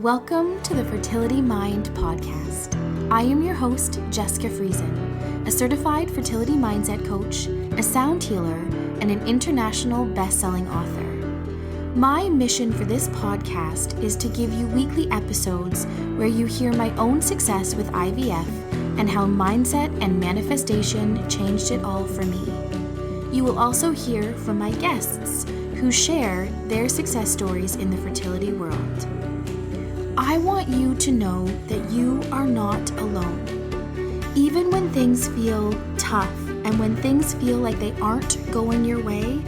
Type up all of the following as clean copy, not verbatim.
Welcome to the Fertility Mind podcast. I am your host, Jessica Friesen, a certified fertility mindset coach, a sound healer, and an international best-selling author. My mission for this podcast is to give you weekly episodes where you hear my own success with IVF and how mindset and manifestation changed it all for me. You will also hear from my guests who share their success stories in the fertility world. I want you to know that you are not alone. Even when things feel tough and when things feel like they aren't going your way,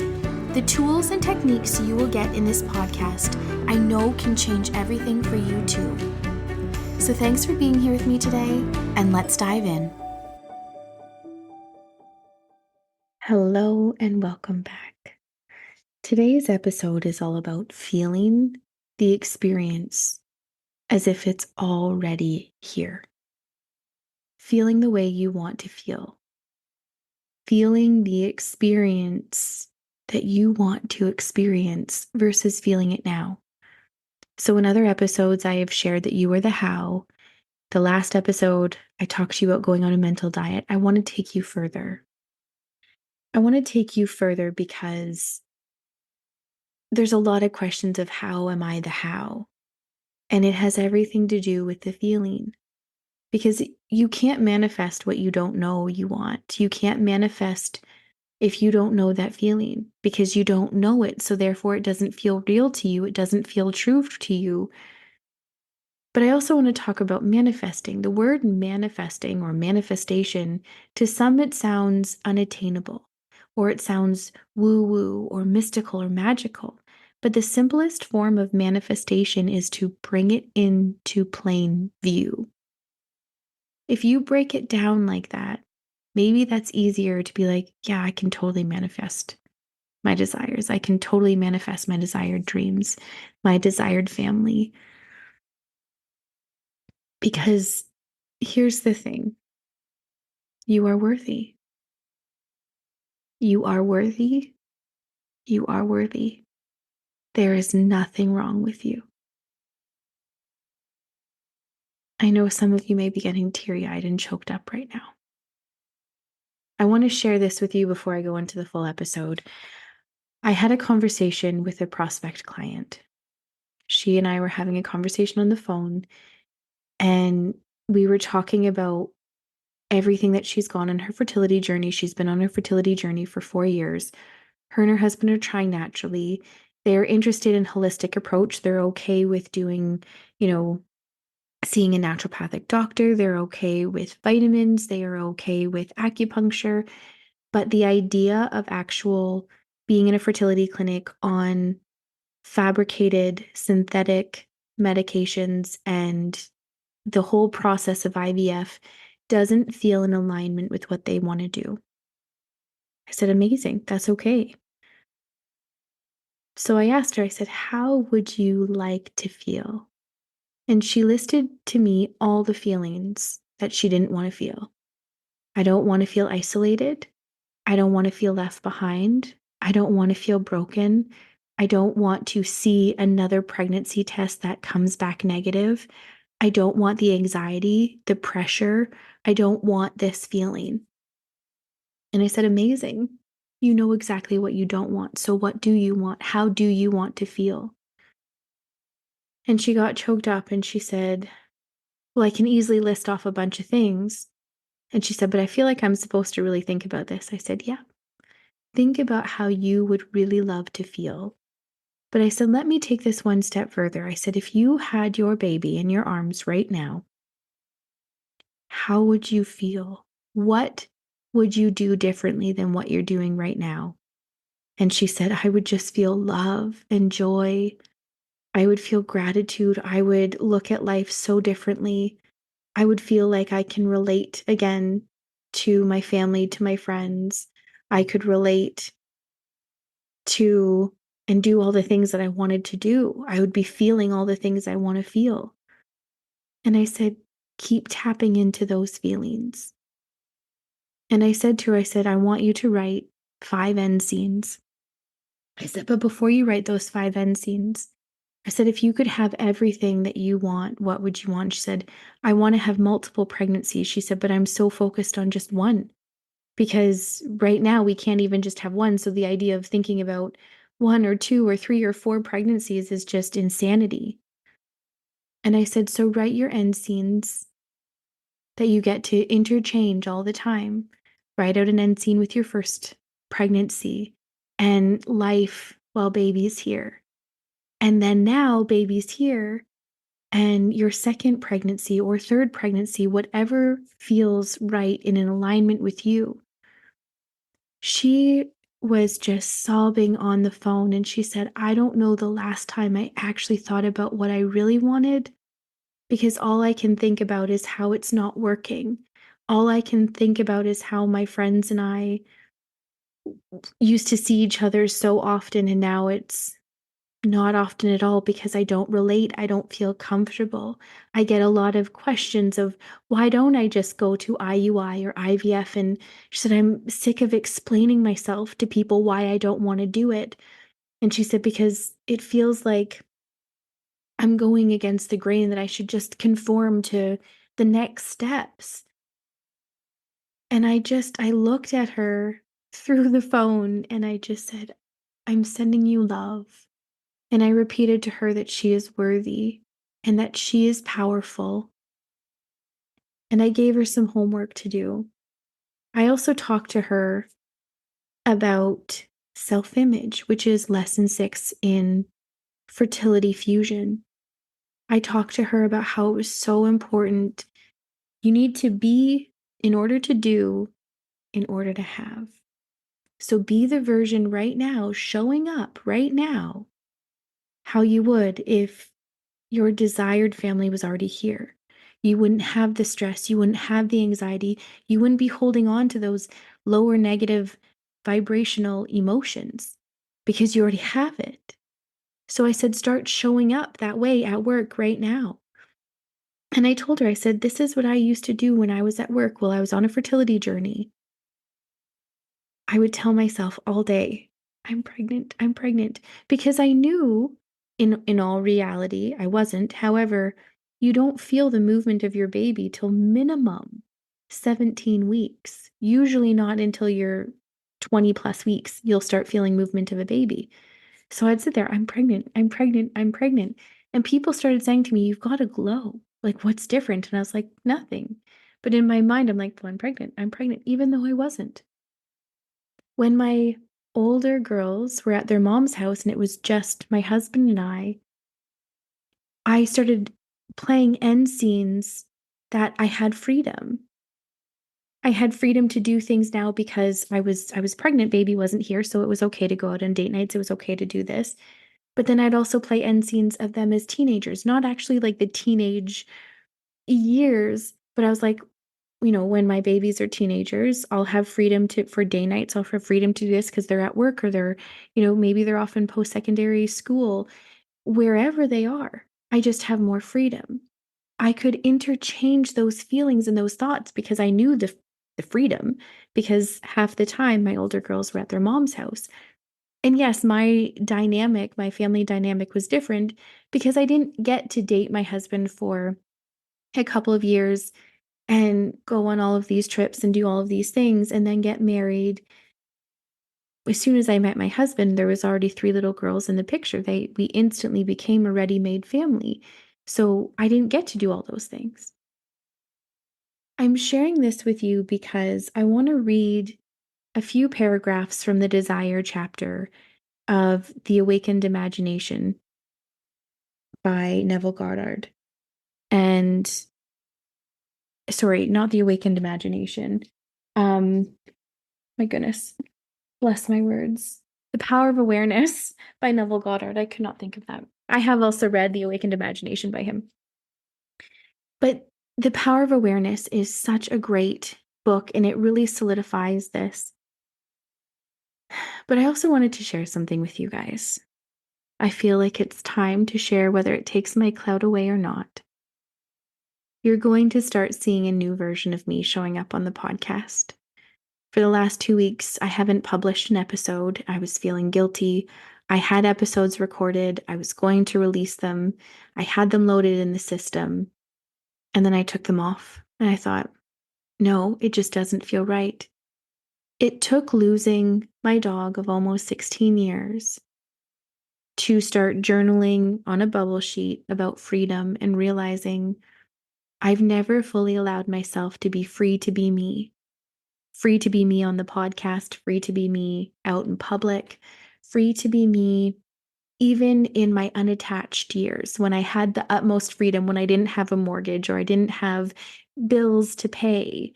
the tools and techniques you will get in this podcast, I know can change everything for you too. So thanks for being here with me today, and let's dive in. Hello and welcome back. Today's episode is all about feeling the experience as if it's already here. Feeling the way you want to feel. Feeling the experience that you want to experience versus feeling it now. So in other episodes, I have shared that you are the how. The last episode, I talked to you about going on a mental diet. I want to take you further. I want to take you further because there's a lot of questions of how am I the how? And it has everything to do with the feeling. Because you can't manifest what you don't know you want. You can't manifest if you don't know that feeling because you don't know it. So therefore it doesn't feel real to you. It doesn't feel true to you. But I also want to talk about manifesting. The word manifesting or manifestation, to some it sounds unattainable, or it sounds woo-woo or mystical or magical. But the simplest form of manifestation is to bring it into plain view. If you break it down like that, maybe that's easier to be like, yeah, I can totally manifest my desires. I can totally manifest my desired dreams, my desired family. Because here's the thing. You are worthy. You are worthy. You are worthy. There is nothing wrong with you. I know some of you may be getting teary-eyed and choked up right now. I want to share this with you before I go into the full episode. I had a conversation with a prospect client. She and I were having a conversation on the phone, and we were talking about everything that she's gone on her fertility journey. She's been on her fertility journey for 4 years. Her and her husband are trying naturally. They're interested in holistic approach. They're okay with doing, seeing a naturopathic doctor. They're okay with vitamins. They are okay with acupuncture. But the idea of actual being in a fertility clinic on fabricated synthetic medications and the whole process of IVF doesn't feel in alignment with what they want to do. I said, amazing, that's okay. So I asked her, I said, how would you like to feel? And she listed to me all the feelings that she didn't want to feel. I don't want to feel isolated. I don't want to feel left behind. I don't want to feel broken. I don't want to see another pregnancy test that comes back negative. I don't want the anxiety, the pressure. I don't want this feeling. And I said, amazing. You know exactly what you don't want. So what do you want? How do you want to feel? And she got choked up and she said, well, I can easily list off a bunch of things. And she said, but I feel like I'm supposed to really think about this. I said, yeah. Think about how you would really love to feel. But I said, let me take this one step further. I said, if you had your baby in your arms right now, how would you feel? What would you do differently than what you're doing right now? And she said, I would just feel love and joy. I would feel gratitude. I would look at life so differently. I would feel like I can relate again to my family, to my friends. I could relate to and do all the things that I wanted to do. I would be feeling all the things I want to feel. And I said, keep tapping into those feelings. And I said to her, I said, I want you to write 5 end scenes. I said, but before you write those 5 end scenes, I said, if you could have everything that you want, what would you want? She said, I want to have multiple pregnancies. She said, but I'm so focused on just one because right now we can't even just have one. So the idea of thinking about one or two or three or four pregnancies is just insanity. And I said, so write your end scenes that you get to interchange all the time. Write out an end scene with your first pregnancy and life while baby's here. And then now baby's here and your second pregnancy or third pregnancy, whatever feels right in an alignment with you. She was just sobbing on the phone and she said, I don't know the last time I actually thought about what I really wanted because all I can think about is how it's not working. All I can think about is how my friends and I used to see each other so often, and now it's not often at all because I don't relate. I don't feel comfortable. I get a lot of questions of why don't I just go to IUI or IVF? And she said, I'm sick of explaining myself to people why I don't want to do it. And she said, because it feels like I'm going against the grain that I should just conform to the next steps. And I looked at her through the phone and I just said, I'm sending you love. And I repeated to her that she is worthy and that she is powerful. And I gave her some homework to do. I also talked to her about self image, which is lesson 6 in fertility fusion. I talked to her about how it was so important. You need to be in order to do, in order to have. So be the version right now, showing up right now, how you would if your desired family was already here. You wouldn't have the stress, you wouldn't have the anxiety, you wouldn't be holding on to those lower negative vibrational emotions because you already have it. So I said, start showing up that way at work right now. And I told her, I said, this is what I used to do when I was at work while I was on a fertility journey. I would tell myself all day, I'm pregnant, because I knew in all reality I wasn't. However, you don't feel the movement of your baby till minimum 17 weeks. Usually not until you're 20 plus weeks you'll start feeling movement of a baby. So I'd sit there, I'm pregnant, I'm pregnant, I'm pregnant. And people started saying to me, you've got a glow. Like, what's different? And I was like, nothing. But in my mind, I'm like, well, I'm pregnant, even though I wasn't. When my older girls were at their mom's house and it was just my husband and I started playing end scenes that I had freedom. I had freedom to do things now because I was pregnant, baby wasn't here, so it was okay to go out on date nights, it was okay to do this. But then I'd also play end scenes of them as teenagers, not actually like the teenage years, but I was like, when my babies are teenagers, I'll have freedom for day nights. I'll have freedom to do this because they're at work or they're, maybe they're off in post-secondary school, wherever they are. I just have more freedom. I could interchange those feelings and those thoughts because I knew the freedom because half the time my older girls were at their mom's house. And yes, my family dynamic was different because I didn't get to date my husband for a couple of years and go on all of these trips and do all of these things and then get married. As soon as I met my husband, there was already 3 little girls in the picture. We instantly became a ready-made family. So I didn't get to do all those things. I'm sharing this with you because I want to read a few paragraphs from the desire chapter of The Awakened Imagination by Neville Goddard. And sorry, not The Awakened Imagination. My goodness. Bless my words. The Power of Awareness by Neville Goddard. I could not think of that. I have also read The Awakened Imagination by him. But The Power of Awareness is such a great book, and it really solidifies this. But I also wanted to share something with you guys. I feel like it's time to share whether it takes my clout away or not. You're going to start seeing a new version of me showing up on the podcast. For the last 2 weeks, I haven't published an episode. I was feeling guilty. I had episodes recorded. I was going to release them. I had them loaded in the system. And then I took them off. And I thought, no, it just doesn't feel right. It took losing my dog of almost 16 years to start journaling on a bubble sheet about freedom and realizing I've never fully allowed myself to be free to be me. Free to be me on the podcast, free to be me out in public, free to be me even in my unattached years when I had the utmost freedom, when I didn't have a mortgage or I didn't have bills to pay.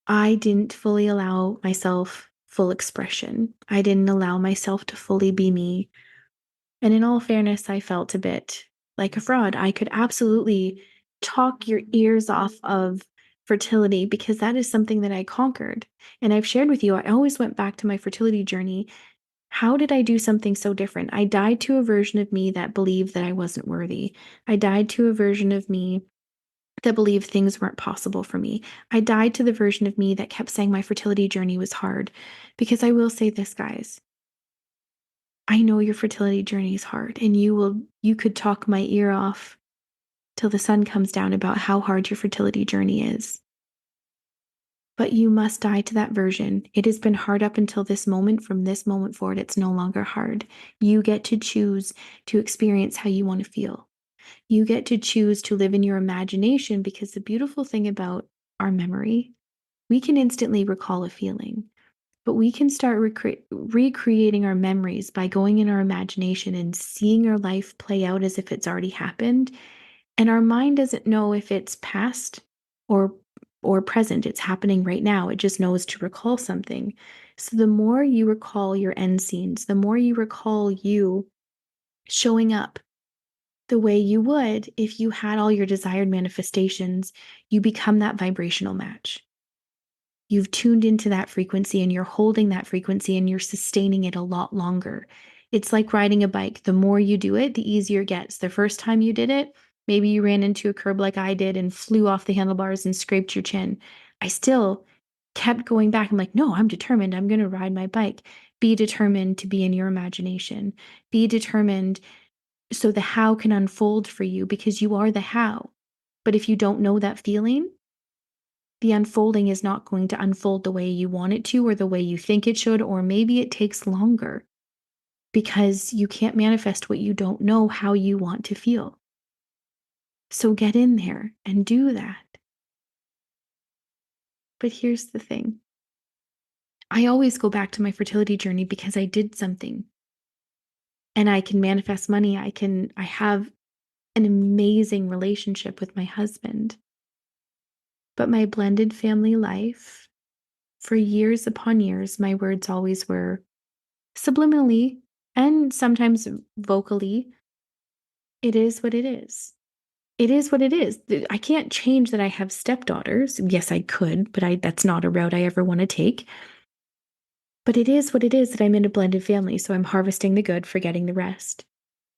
I didn't fully allow myself full expression. I didn't allow myself to fully be me. And in all fairness, I felt a bit like a fraud. I could absolutely talk your ears off of fertility because that is something that I conquered. And I've shared with you, I always went back to my fertility journey. How did I do something so different? I died to a version of me that believed that I wasn't worthy. I died to a version of me that believed things weren't possible for me. I died to the version of me that kept saying my fertility journey was hard. Because I will say this, guys, I know your fertility journey is hard, and you could talk my ear off till the sun comes down about how hard your fertility journey is. But you must die to that version. It has been hard up until this moment. From this moment forward, it's no longer hard. You get to choose to experience how you want to feel. You get to choose to live in your imagination because the beautiful thing about our memory, we can instantly recall a feeling, but we can start recreating our memories by going in our imagination and seeing our life play out as if it's already happened. And our mind doesn't know if it's past or or present. It's happening right now. It just knows to recall something. So the more you recall your end scenes, the more you recall you showing up the way you would if you had all your desired manifestations, you become that vibrational match. You've tuned into that frequency and you're holding that frequency and you're sustaining it a lot longer. It's like riding a bike. The more you do it, the easier it gets. The first time you did it, maybe you ran into a curb like I did and flew off the handlebars and scraped your chin. I still kept going back. I'm like, no, I'm determined. I'm going to ride my bike. Be determined to be in your imagination. Be determined so the how can unfold for you because you are the how. But if you don't know that feeling, the unfolding is not going to unfold the way you want it to or the way you think it should, or maybe it takes longer because you can't manifest what you don't know how you want to feel. So get in there and do that. But here's the thing. I always go back to my fertility journey because I did something and I can manifest money. I have an amazing relationship with my husband. But my blended family life, for years upon years, my words always were subliminally and sometimes vocally, it is what it is. It is what it is. I can't change that I have stepdaughters. Yes, I could, but that's not a route I ever want to take. But it is what it is that I'm in a blended family, so I'm harvesting the good, forgetting the rest.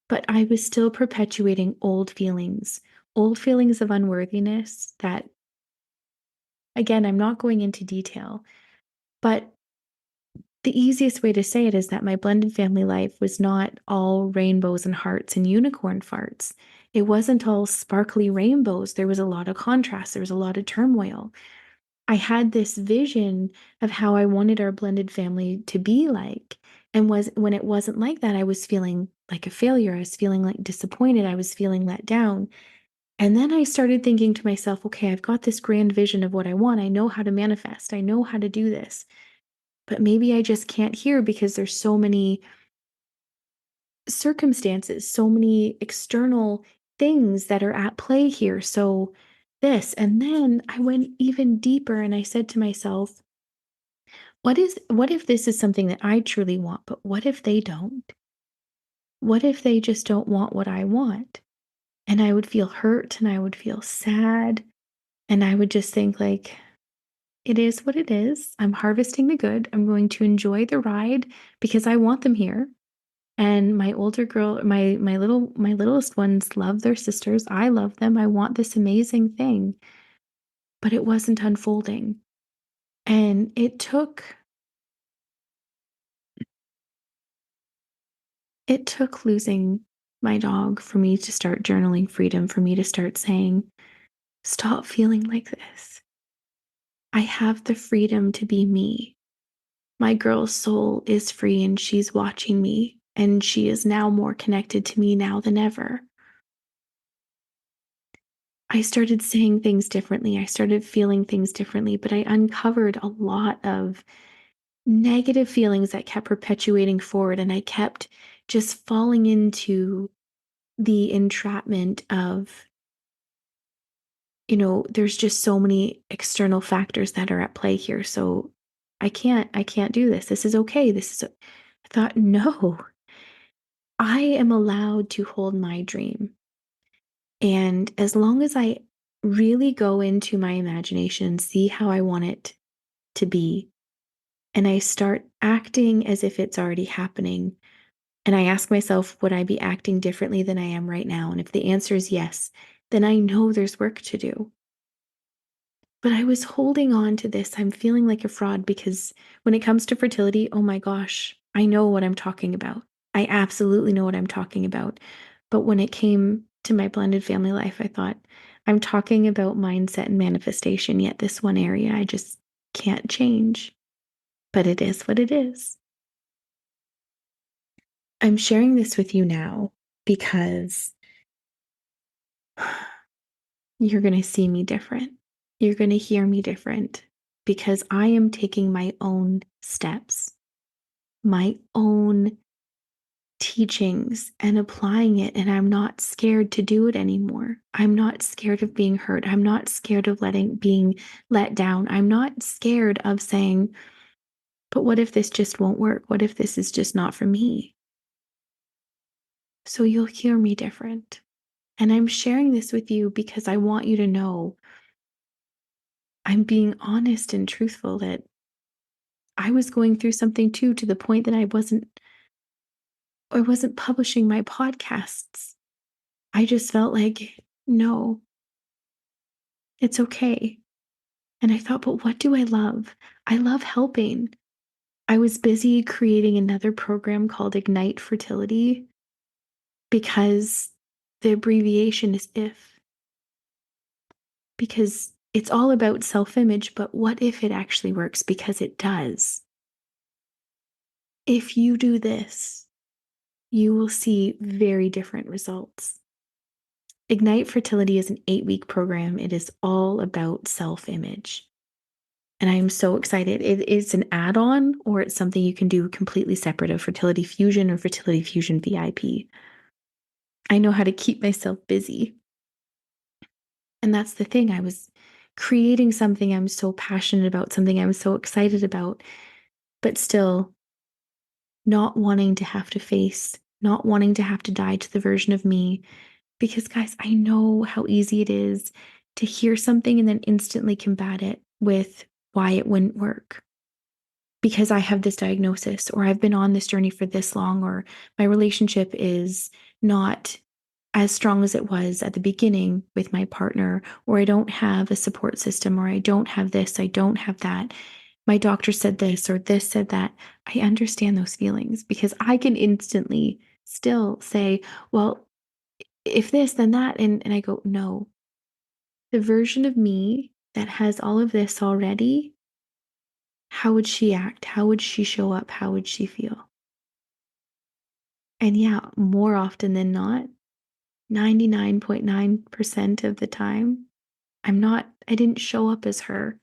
But I was still perpetuating old feelings of unworthiness that, again, I'm not going into detail, but the easiest way to say it is that my blended family life was not all rainbows and hearts and unicorn farts. It wasn't all sparkly rainbows. There was a lot of contrast. There was a lot of turmoil. I had this vision of how I wanted our blended family to be like. And when it wasn't like that, I was feeling like a failure. I was feeling like disappointed. I was feeling let down. And then I started thinking to myself, okay, I've got this grand vision of what I want. I know how to manifest. I know how to do this. But maybe I just can't hear because there's so many circumstances, so many external things that are at play here. So this, and then I went even deeper and I said to myself, what if this is something that I truly want, but what if they don't? What if they just don't want what I want? And I would feel hurt and I would feel sad and I would just think like it is what it is. I'm harvesting the good. I'm going to enjoy the ride because I want them here. And my older girl, my littlest ones love their sisters. I love them. I want this amazing thing. But it wasn't unfolding. And it took It took losing my dog for me to start journaling freedom, for me to start saying, stop feeling like this. I have the freedom to be me. My girl's soul is free and she's watching me, and she is now more connected to me now than ever. I started saying things differently. I started feeling things differently, but I uncovered a lot of negative feelings that kept perpetuating forward. And I kept just falling into the entrapment of, there's just so many external factors that are at play here. So I can't do this. This is okay. I thought, no, I am allowed to hold my dream. And as long as I really go into my imagination, see how I want it to be, and I start acting as if it's already happening, and I ask myself, would I be acting differently than I am right now? And if the answer is yes, then I know there's work to do. But I was holding on to this. I'm feeling like a fraud because when it comes to fertility, oh my gosh, I know what I'm talking about. I absolutely know what I'm talking about. But when it came to my blended family life, I thought, I'm talking about mindset and manifestation, yet this one area I just can't change. But it is what it is. I'm sharing this with you now because you're going to see me different. You're going to hear me different because I am taking my own steps, my own teachings, and applying it. And I'm not scared to do it anymore. I'm not scared of being hurt. I'm not scared of being let down. I'm not scared of saying, but what if this just won't work? What if this is just not for me? So you'll hear me different. And I'm sharing this with you because I want you to know I'm being honest and truthful that I was going through something too, to the point that I wasn't publishing my podcasts. I just felt like, no, it's okay. And I thought, but what do I love? I love helping. I was busy creating another program called Ignite Fertility because the abbreviation is if, because it's all about self image, but what if it actually works? Because it does. If you do this, you will see very different results. Ignite Fertility is an 8-week program. It is all about self image. And I'm so excited. It's an add on, or it's something you can do completely separate of Fertility Fusion or Fertility Fusion VIP. I know how to keep myself busy. And that's the thing. I was creating something I'm so passionate about, something I'm so excited about, but still not wanting to have to face, not wanting to have to die to the version of me. Because, guys, I know how easy it is to hear something and then instantly combat it with why it wouldn't work. Because I have this diagnosis, or I've been on this journey for this long, or my relationship is not as strong as it was at the beginning with my partner, or I don't have a support system, or I don't have this, I don't have that. My doctor said this, or this said that. I understand those feelings because I can instantly still say, well, if this, then that. And I go, no, the version of me that has all of this already, how would she act? How would she show up? How would she feel? And yeah, more often than not, 99.9% of the time, I didn't show up as her.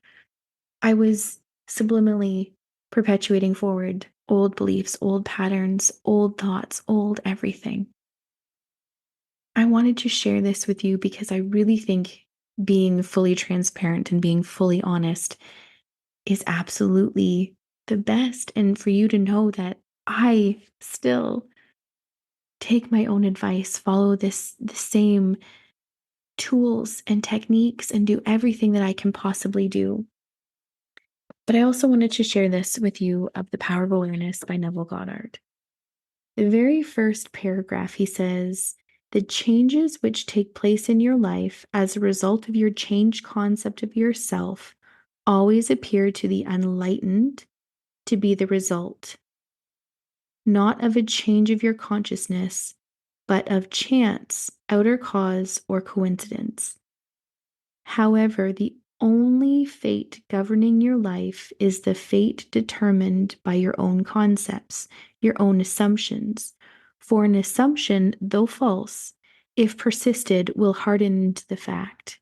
I was subliminally perpetuating forward old beliefs, old patterns, old thoughts, old everything. I wanted to share this with you because I really think being fully transparent and being fully honest is absolutely the best. And for you to know that I still take my own advice, follow the same tools and techniques, and do everything that I can possibly do. But I also wanted to share this with you of The Power of Awareness by Neville Goddard. The very first paragraph, he says, the changes which take place in your life as a result of your changed concept of yourself always appear to the unenlightened to be the result not of a change of your consciousness, but of chance, outer cause, or coincidence. However, the only fate governing your life is the fate determined by your own concepts, your own assumptions. For an assumption, though false, if persisted, will harden into the fact.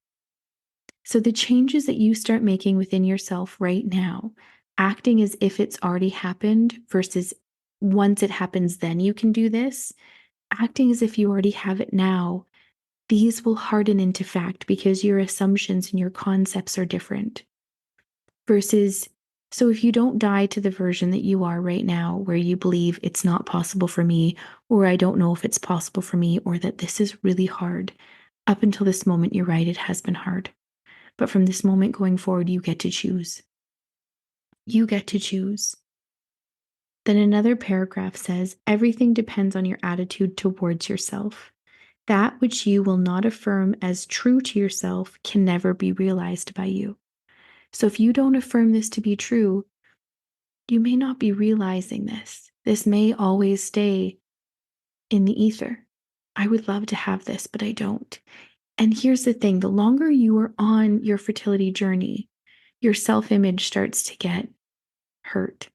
So the changes that you start making within yourself right now, acting as if it's already happened versus once it happens, then you can do this, acting as if you already have it now, these will harden into fact because your assumptions and your concepts are different. Versus, so if you don't die to the version that you are right now, where you believe it's not possible for me, or I don't know if it's possible for me, or that this is really hard, up until this moment, you're right, it has been hard. But from this moment going forward, you get to choose. You get to choose. Then another paragraph says, everything depends on your attitude towards yourself. That which you will not affirm as true to yourself can never be realized by you. So if you don't affirm this to be true, you may not be realizing this. This may always stay in the ether. I would love to have this, but I don't. And here's the thing, the longer you are on your fertility journey, your self-image starts to get hurt,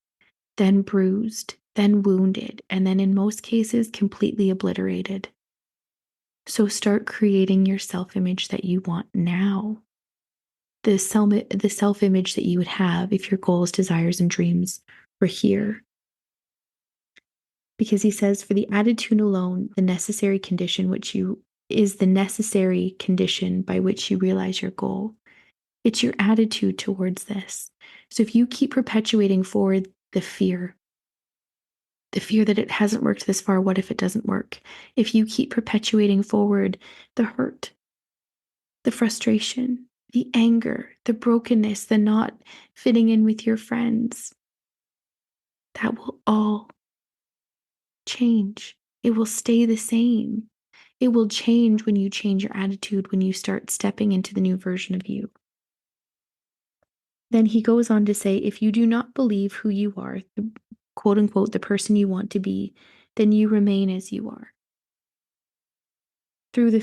then bruised, then wounded, and then in most cases, completely obliterated. So start creating your self-image that you want now. The self-image that you would have if your goals, desires, and dreams were here. Because he says, for the attitude alone, the necessary condition is the necessary condition by which you realize your goal. It's your attitude towards this. So if you keep perpetuating forward the fear that it hasn't worked this far, what if it doesn't work? If you keep perpetuating forward the hurt, the frustration, the anger, the brokenness, the not fitting in with your friends, that will all change. It will stay the same. It will change when you change your attitude, when you start stepping into the new version of you. Then he goes on to say, if you do not believe who you are, quote unquote, the person you want to be, then you remain as you are. Through the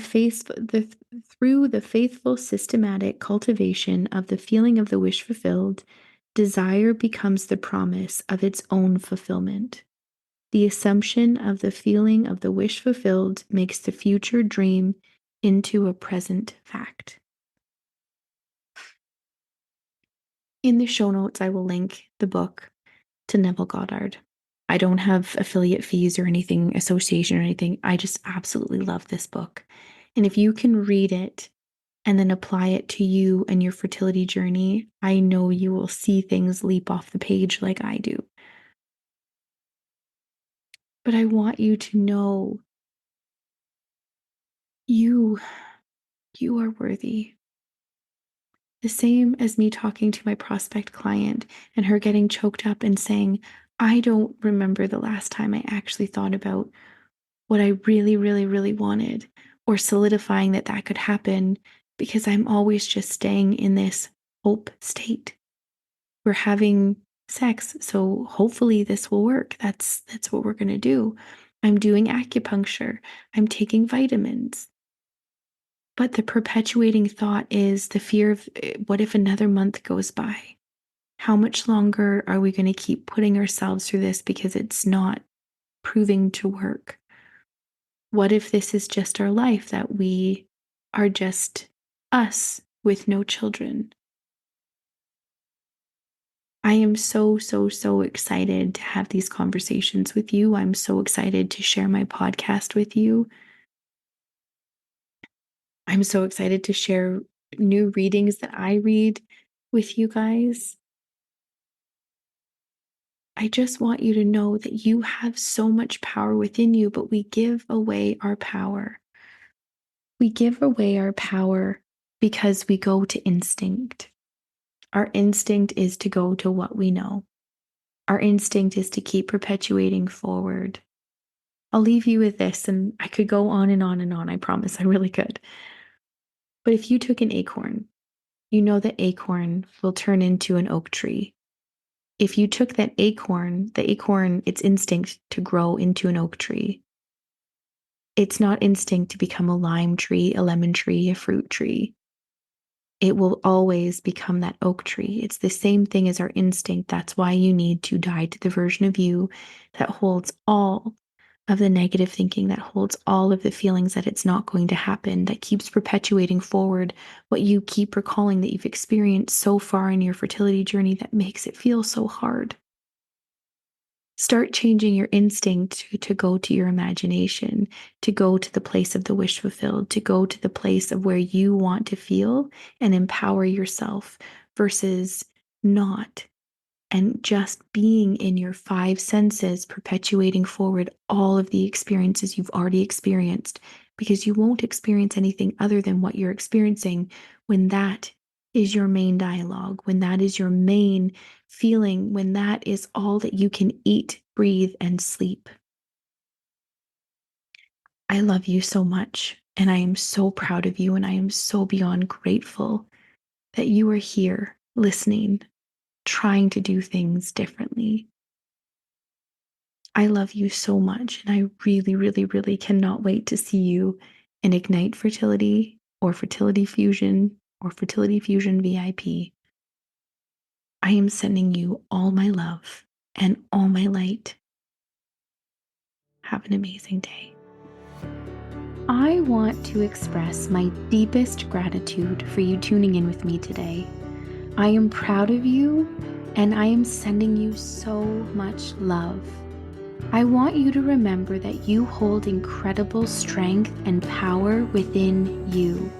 faithful systematic cultivation of the feeling of the wish fulfilled, desire becomes the promise of its own fulfillment. The assumption of the feeling of the wish fulfilled makes the future dream into a present fact. In the show notes, I will link the book to Neville Goddard. I don't have affiliate fees or anything, association or anything. I just absolutely love this book. And if you can read it and then apply it to you and your fertility journey, I know you will see things leap off the page like I do. But I want you to know you are worthy. The same as me talking to my prospect client and her getting choked up and saying, I don't remember the last time I actually thought about what I really, really, really wanted, or solidifying that that could happen, because I'm always just staying in this hope state. We're having sex, so hopefully this will work. That's what we're going to do. I'm doing acupuncture. I'm taking vitamins. But the perpetuating thought is the fear of what if another month goes by? How much longer are we going to keep putting ourselves through this because it's not proving to work? What if this is just our life, that we are just us with no children? I am so, so, so excited to have these conversations with you. I'm so excited to share my podcast with you. I'm so excited to share new readings that I read with you guys. I just want you to know that you have so much power within you, but we give away our power. We give away our power because we go to instinct. Our instinct is to go to what we know. Our instinct is to keep perpetuating forward. I'll leave you with this, and I could go on and on and on. I promise I really could. But if you took an acorn, you know that acorn will turn into an oak tree. If you took that acorn, the acorn, its instinct to grow into an oak tree, it's not instinct to become a lime tree, a lemon tree, a fruit tree. It will always become that oak tree. It's the same thing as our instinct. That's why you need to die to the version of you that holds all of the negative thinking, that holds all of the feelings that it's not going to happen, that keeps perpetuating forward what you keep recalling that you've experienced so far in your fertility journey that makes it feel so hard. Start changing your instinct to go to your imagination, to go to the place of the wish fulfilled, to go to the place of where you want to feel and empower yourself versus not. And just being in your five senses, perpetuating forward all of the experiences you've already experienced, because you won't experience anything other than what you're experiencing when that is your main dialogue, when that is your main feeling, when that is all that you can eat, breathe, and sleep. I love you so much, and I am so proud of you, and I am so beyond grateful that you are here listening, trying to do things differently. I love you so much, and I really, really, really cannot wait to see you in Ignite Fertility or Fertility Fusion or Fertility Fusion VIP. I am sending you all my love and all my light. Have an amazing day. I want to express my deepest gratitude for you tuning in with me today. I am proud of you, and I am sending you so much love. I want you to remember that you hold incredible strength and power within you.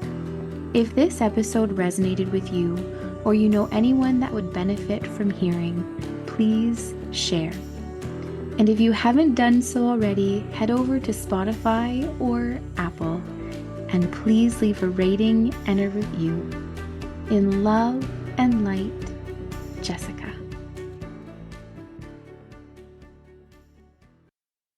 If this episode resonated with you, or you know anyone that would benefit from hearing, please share. And if you haven't done so already, head over to Spotify or Apple, and please leave a rating and a review. In love and light, Jessica.